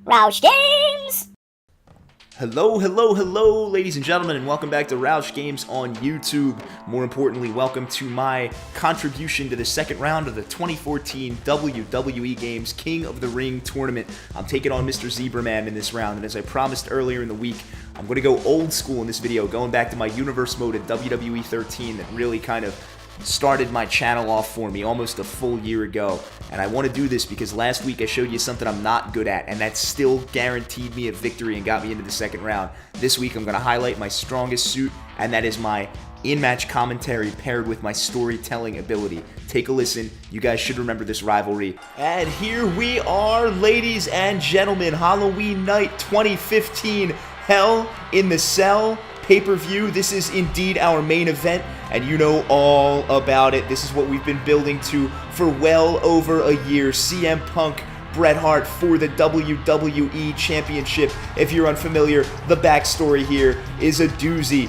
RAUSCH Games! Hello, ladies and gentlemen, and welcome back to RAUSCH Games on YouTube. More importantly, welcome to my contribution to the second round of the 2014 WWE Games King of the Ring tournament. I'm taking on MrZebraMan in this round, and as I promised earlier in the week, I'm going to go old school in this video, going back to my universe mode at WWE 13 that really kind of started my channel off for me almost a full year ago. And I want to do this because last week I showed you something I'm not good at, and that still guaranteed me a victory and got me into the second round. This week I'm going to highlight my strongest suit, and that is my in-match commentary paired with my storytelling ability. Take a listen. You guys should remember this rivalry. And here we are, ladies and gentlemen. Halloween night 2015. Hell in the Cell pay-per-view. This is indeed our main event, and you know all about it. This is what we've been building to for well over a year. CM Punk, Bret Hart for the WWE Championship. If you're unfamiliar, the backstory here is a doozy.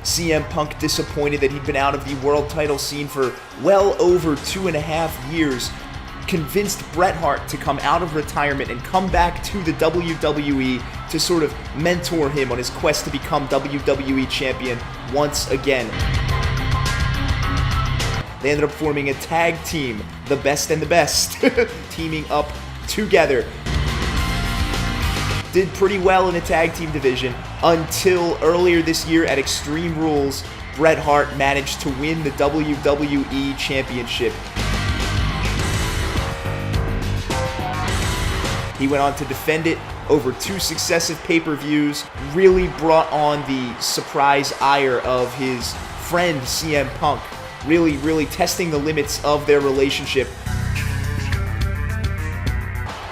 CM Punk disappointed that he'd been out of the world title scene for well over 2.5 years. Convinced Bret Hart to come out of retirement and come back to the WWE to sort of mentor him on his quest to become WWE Champion once again. They ended up forming a tag team, the Best and the Best, teaming up together. Did pretty well in the tag team division until earlier this year at Extreme Rules, Bret Hart managed to win the WWE Championship. He went on to defend it over 2 successive pay-per-views, really brought on the surprise ire of his friend CM Punk, really testing the limits of their relationship.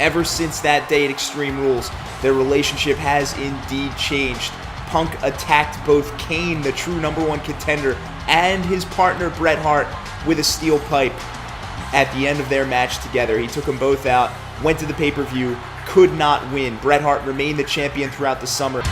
Ever since that day at Extreme Rules, their relationship has indeed changed. Punk attacked both Kane, the true #1 contender, and his partner Bret Hart with a steel pipe at the end of their match together. He took them both out, went to the pay-per-view, could not win. Bret Hart remained the champion throughout the summer.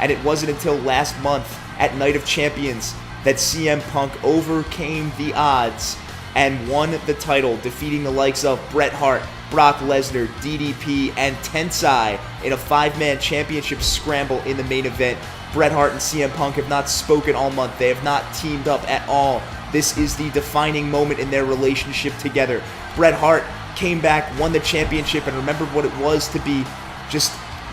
And it wasn't until last month at Night of Champions that CM Punk overcame the odds and won the title, defeating the likes of Bret Hart, Brock Lesnar, DDP, and Tensai in a 5-man championship scramble in the main event. Bret Hart and CM Punk have not spoken all month. They have not teamed up at all. This is the defining moment in their relationship together. Bret Hart came back, won the championship, and remembered what it was to be just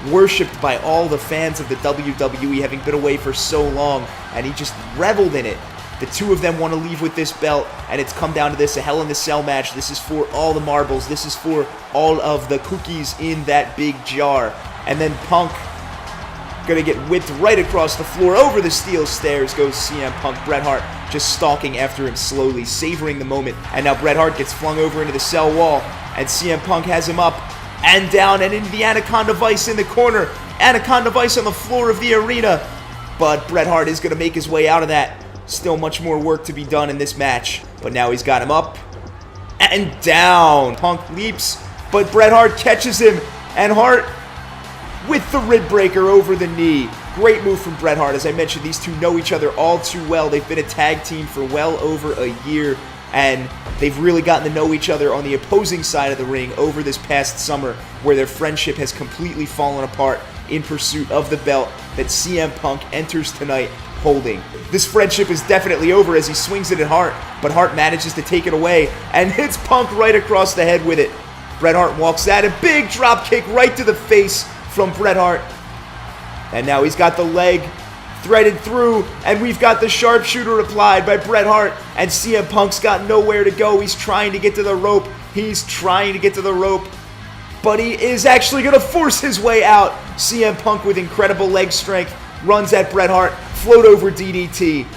worshipped by all the fans of the WWE, having been away for so long, and he just reveled in it. The two of them want to leave with this belt, and it's come down to this, a Hell in the Cell match. This is for all the marbles. This is for all of the cookies in that big jar. And then Punk gonna get whipped right across the floor. Over the steel stairs goes CM Punk. Bret Hart just stalking after him slowly, savoring the moment. And now Bret Hart gets flung over into the cell wall, and CM Punk has him up and down and into the Anaconda Vice in the corner. Anaconda Vice on the floor of the arena. But Bret Hart is gonna make his way out of that. Still much more work to be done in this match. But now he's got him up and down. Punk leaps, but Bret Hart catches him, and Hart with the rib breaker over the knee. Great move from Bret Hart. As I mentioned, these two know each other all too well. They've been a tag team for well over a year, and they've really gotten to know each other on the opposing side of the ring over this past summer, where their friendship has completely fallen apart in pursuit of the belt that CM Punk enters tonight holding. This friendship is definitely over as he swings it at Hart, but Hart manages to take it away and hits Punk right across the head with it. Bret Hart walks out, a big drop kick right to the face from Bret Hart. And now he's got the leg threaded through, and we've got the sharpshooter applied by Bret Hart, and CM Punk's got nowhere to go. He's trying to get to the rope. But he is actually going to force his way out. CM Punk with incredible leg strength runs at Bret Hart, float over DDT.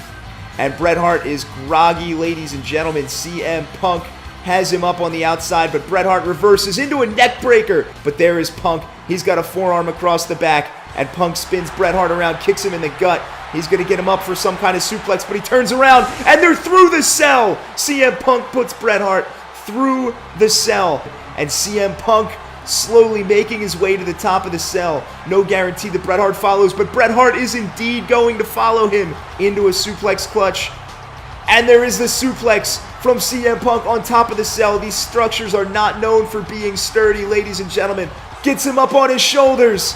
And Bret Hart is groggy, ladies and gentlemen. CM Punk has him up on the outside, but Bret Hart reverses into a neck breaker. But there is Punk. He's got a forearm across the back, and Punk spins Bret Hart around, kicks him in the gut. He's going to get him up for some kind of suplex, but he turns around, and they're through the cell. CM Punk puts Bret Hart through the cell, and CM Punk slowly making his way to the top of the cell. No guarantee that Bret Hart follows, but Bret Hart is indeed going to follow him into a suplex clutch. And there is the suplex from CM Punk on top of the cell. These structures are not known for being sturdy, ladies and gentlemen. Gets him up on his shoulders.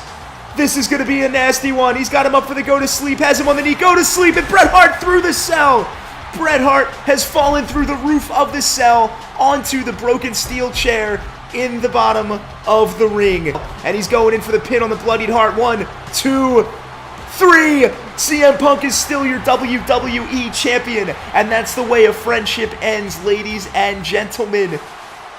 This is going to be a nasty one. He's got him up for the go to sleep, has him on the knee, go to sleep, and Bret Hart through the cell. Bret Hart has fallen through the roof of the cell onto the broken steel chair in the bottom of the ring. And he's going in for the pin on the Bloodied Heart. 1, 2, 3. CM Punk is still your WWE champion. And that's the way a friendship ends, ladies and gentlemen.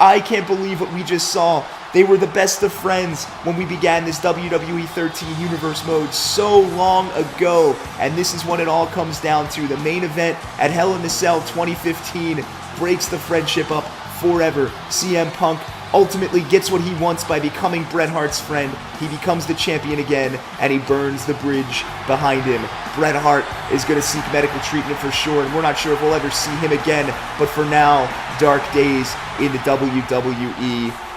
I can't believe what we just saw. They were the best of friends when we began this WWE 13 Universe mode so long ago. And this is what it all comes down to. The main event at Hell in a Cell 2015 breaks the friendship up forever. CM Punk ultimately gets what he wants by becoming Bret Hart's friend. He becomes the champion again, and he burns the bridge behind him. Bret Hart is going to seek medical treatment for sure, and we're not sure if we'll ever see him again. But for now, dark days in the WWE.